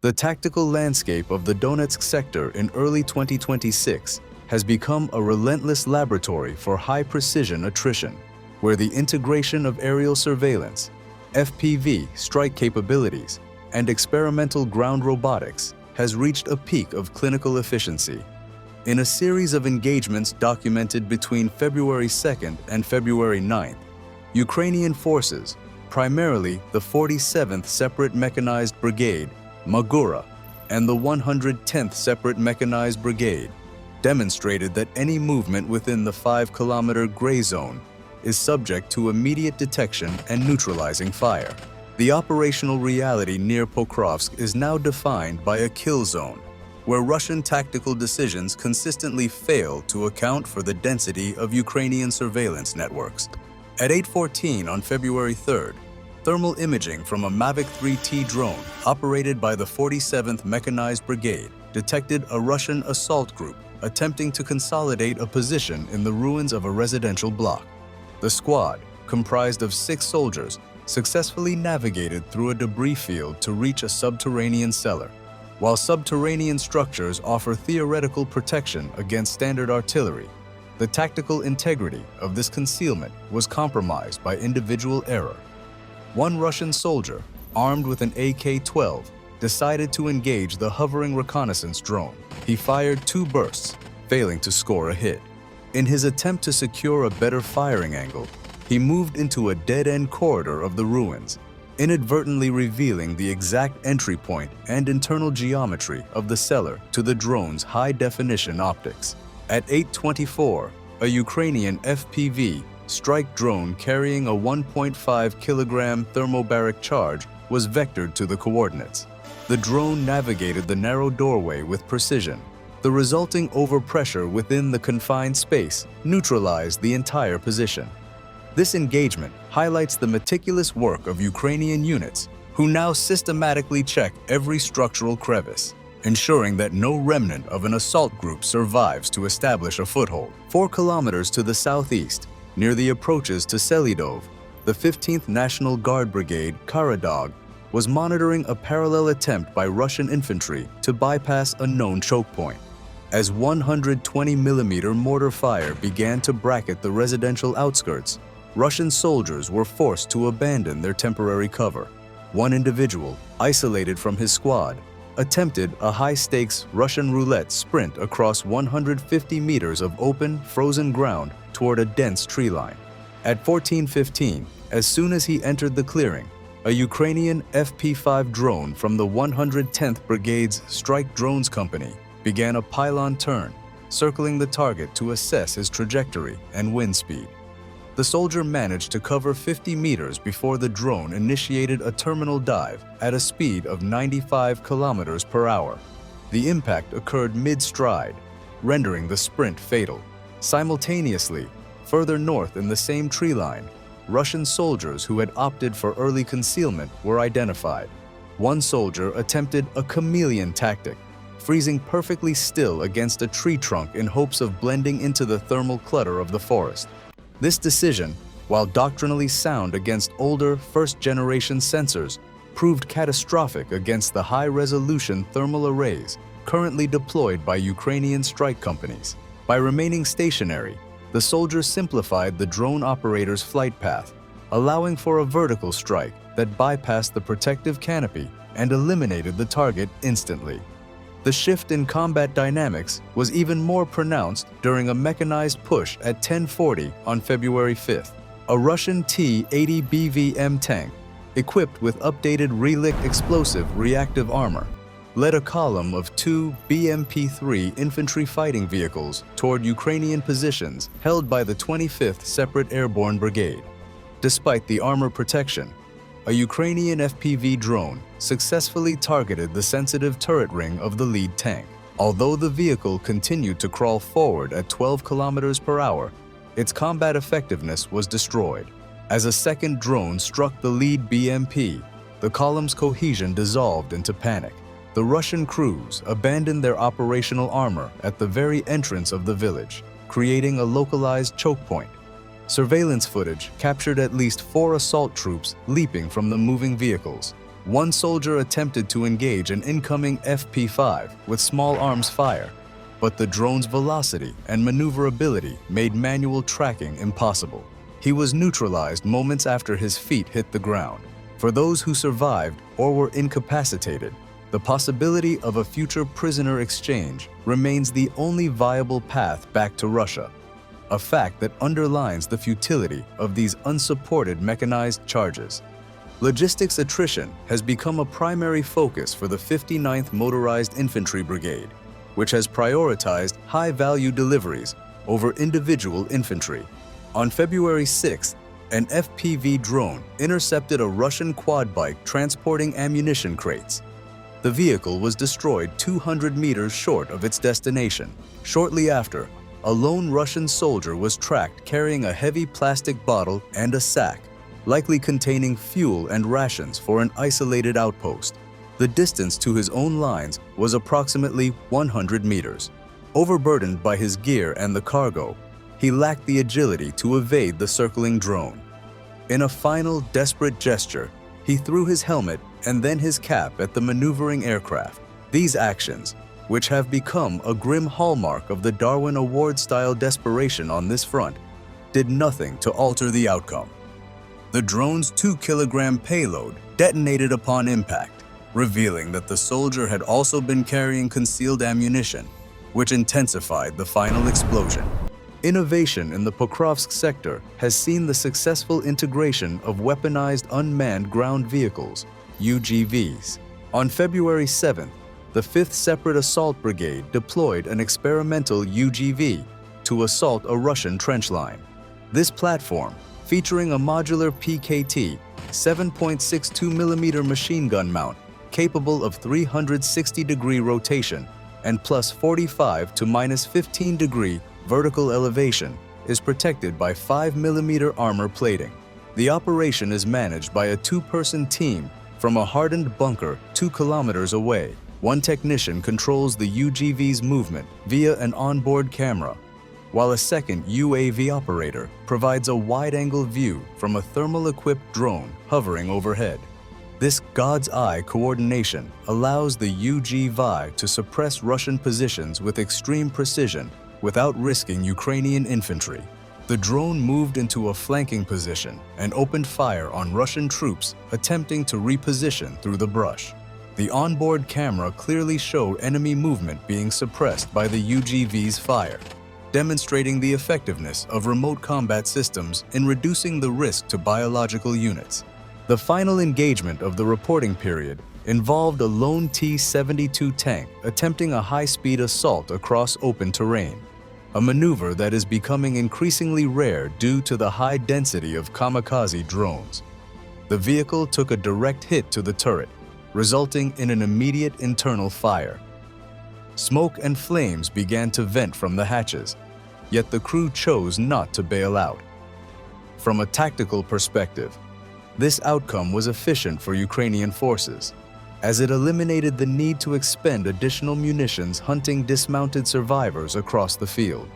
The tactical landscape of the Donetsk sector in early 2026 has become a relentless laboratory for high-precision attrition, where the integration of aerial surveillance, FPV strike capabilities, and experimental ground robotics has reached a peak of clinical efficiency. In a series of engagements documented between February 2nd and February 9th, Ukrainian forces, primarily the 47th Separate Mechanized Brigade, Magura, and the 110th Separate Mechanized Brigade, demonstrated that any movement within the 5-kilometer gray zone is subject to immediate detection and neutralizing fire. The operational reality near Pokrovsk is now defined by a kill zone, where Russian tactical decisions consistently fail to account for the density of Ukrainian surveillance networks. At 8:14 on February 3rd, thermal imaging from a Mavic 3T drone operated by the 47th Mechanized Brigade detected a Russian assault group attempting to consolidate a position in the ruins of a residential block. The squad, comprised of 6 soldiers, successfully navigated through a debris field to reach a subterranean cellar. While subterranean structures offer theoretical protection against standard artillery, the tactical integrity of this concealment was compromised by individual error. One Russian soldier, armed with an AK-12, decided to engage the hovering reconnaissance drone. He fired 2 bursts, failing to score a hit. In his attempt to secure a better firing angle, he moved into a dead-end corridor of the ruins, inadvertently revealing the exact entry point and internal geometry of the cellar to the drone's high-definition optics. At 8:24, a Ukrainian FPV strike drone carrying a 1.5-kilogram thermobaric charge was vectored to the coordinates. The drone navigated the narrow doorway with precision. The resulting overpressure within the confined space neutralized the entire position. This engagement highlights the meticulous work of Ukrainian units who now systematically check every structural crevice, ensuring that no remnant of an assault group survives to establish a foothold. 4 kilometers to the southeast, near the approaches to Selidov, the 15th National Guard Brigade, Karadog, was monitoring a parallel attempt by Russian infantry to bypass a known choke point. As 120mm mortar fire began to bracket the residential outskirts, Russian soldiers were forced to abandon their temporary cover. One individual, isolated from his squad, attempted a high-stakes Russian roulette sprint across 150 meters of open, frozen ground toward a dense tree line. At 14:15, as soon as he entered the clearing, a Ukrainian FP-5 drone from the 110th Brigade's Strike Drones Company began a pylon turn, circling the target to assess his trajectory and wind speed. The soldier managed to cover 50 meters before the drone initiated a terminal dive at a speed of 95 kilometers per hour. The impact occurred mid-stride, rendering the sprint fatal. Simultaneously, further north in the same tree line, Russian soldiers who had opted for early concealment were identified. One soldier attempted a chameleon tactic, freezing perfectly still against a tree trunk in hopes of blending into the thermal clutter of the forest. This decision, while doctrinally sound against older first-generation sensors, proved catastrophic against the high-resolution thermal arrays currently deployed by Ukrainian strike companies. By remaining stationary, the soldier simplified the drone operator's flight path, allowing for a vertical strike that bypassed the protective canopy and eliminated the target instantly. The shift in combat dynamics was even more pronounced during a mechanized push at 10:40 on February 5th. A Russian T-80 BVM tank, equipped with updated relic explosive reactive armor, led a column of 2 BMP-3 infantry fighting vehicles toward Ukrainian positions held by the 25th Separate Airborne Brigade. Despite the armor protection, a Ukrainian FPV drone successfully targeted the sensitive turret ring of the lead tank. Although the vehicle continued to crawl forward at 12 kilometers per hour, its combat effectiveness was destroyed. As a second drone struck the lead BMP, the column's cohesion dissolved into panic. The Russian crews abandoned their operational armor at the very entrance of the village, creating a localized choke point. Surveillance footage captured at least 4 assault troops leaping from the moving vehicles, One soldier attempted to engage an incoming FP-5 with small arms fire, but the drone's velocity and maneuverability made manual tracking impossible. He was neutralized moments after his feet hit the ground. For those who survived or were incapacitated, the possibility of a future prisoner exchange remains the only viable path back to Russia, a fact that underlines the futility of these unsupported mechanized charges. Logistics attrition has become a primary focus for the 59th Motorized Infantry Brigade, which has prioritized high-value deliveries over individual infantry. On February 6th, an FPV drone intercepted a Russian quad bike transporting ammunition crates. The vehicle was destroyed 200 meters short of its destination. Shortly after, a lone Russian soldier was tracked carrying a heavy plastic bottle and a sack, likely containing fuel and rations for an isolated outpost. The distance to his own lines was approximately 100 meters. Overburdened by his gear and the cargo, he lacked the agility to evade the circling drone. In a final desperate gesture, he threw his helmet and then his cap at the maneuvering aircraft. These actions, which have become a grim hallmark of the Darwin Award-style desperation on this front, did nothing to alter the outcome. The drone's 2-kilogram payload detonated upon impact, revealing that the soldier had also been carrying concealed ammunition, which intensified the final explosion. Innovation in the Pokrovsk sector has seen the successful integration of weaponized unmanned ground vehicles, UGVs. On February 7th, the 5th Separate Assault Brigade deployed an experimental UGV to assault a Russian trench line. This platform, featuring a modular PKT 7.62mm machine gun mount capable of 360-degree rotation and plus 45 to minus 15-degree vertical elevation, is protected by 5mm armor plating. The operation is managed by a 2-person team from a hardened bunker 2 kilometers away. One technician controls the UGV's movement via an onboard camera, while a second UAV operator provides a wide-angle view from a thermal-equipped drone hovering overhead. This God's eye coordination allows the UGV to suppress Russian positions with extreme precision without risking Ukrainian infantry. The drone moved into a flanking position and opened fire on Russian troops attempting to reposition through the brush. The onboard camera clearly showed enemy movement being suppressed by the UGV's fire, demonstrating the effectiveness of remote combat systems in reducing the risk to biological units. The final engagement of the reporting period involved a lone T-72 tank attempting a high-speed assault across open terrain, a maneuver that is becoming increasingly rare due to the high density of kamikaze drones. The vehicle took a direct hit to the turret, resulting in an immediate internal fire. Smoke and flames began to vent from the hatches, yet the crew chose not to bail out. From a tactical perspective, this outcome was efficient for Ukrainian forces, as it eliminated the need to expend additional munitions hunting dismounted survivors across the field.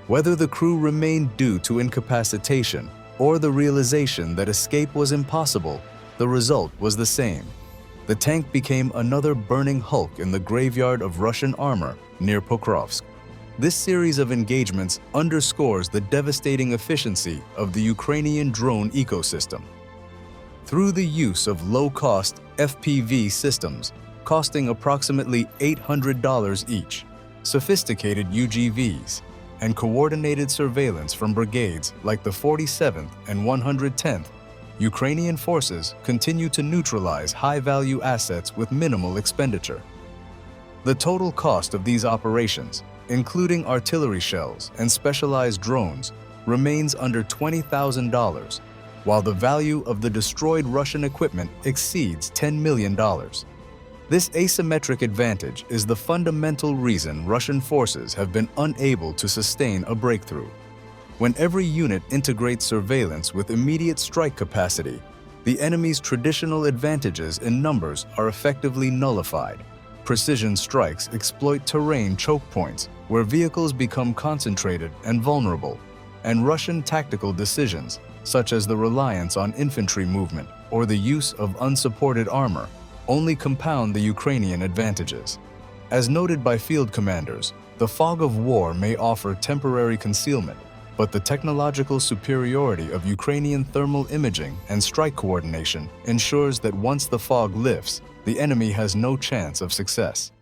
Whether the crew remained due to incapacitation or the realization that escape was impossible, the result was the same. The tank became another burning hulk in the graveyard of Russian armor near Pokrovsk. This series of engagements underscores the devastating efficiency of the Ukrainian drone ecosystem. Through the use of low-cost FPV systems, costing approximately $800 each, sophisticated UGVs, and coordinated surveillance from brigades like the 47th and 110th, Ukrainian forces continue to neutralize high-value assets with minimal expenditure. The total cost of these operations, including artillery shells and specialized drones, remains under $20,000, while the value of the destroyed Russian equipment exceeds $10 million. This asymmetric advantage is the fundamental reason Russian forces have been unable to sustain a breakthrough. When every unit integrates surveillance with immediate strike capacity, the enemy's traditional advantages in numbers are effectively nullified. Precision strikes exploit terrain choke points where vehicles become concentrated and vulnerable, and Russian tactical decisions, such as the reliance on infantry movement, or the use of unsupported armor only compound the Ukrainian advantages. As noted by field commanders, the fog of war may offer temporary concealment, but the technological superiority of Ukrainian thermal imaging and strike coordination ensures that once the fog lifts, the enemy has no chance of success.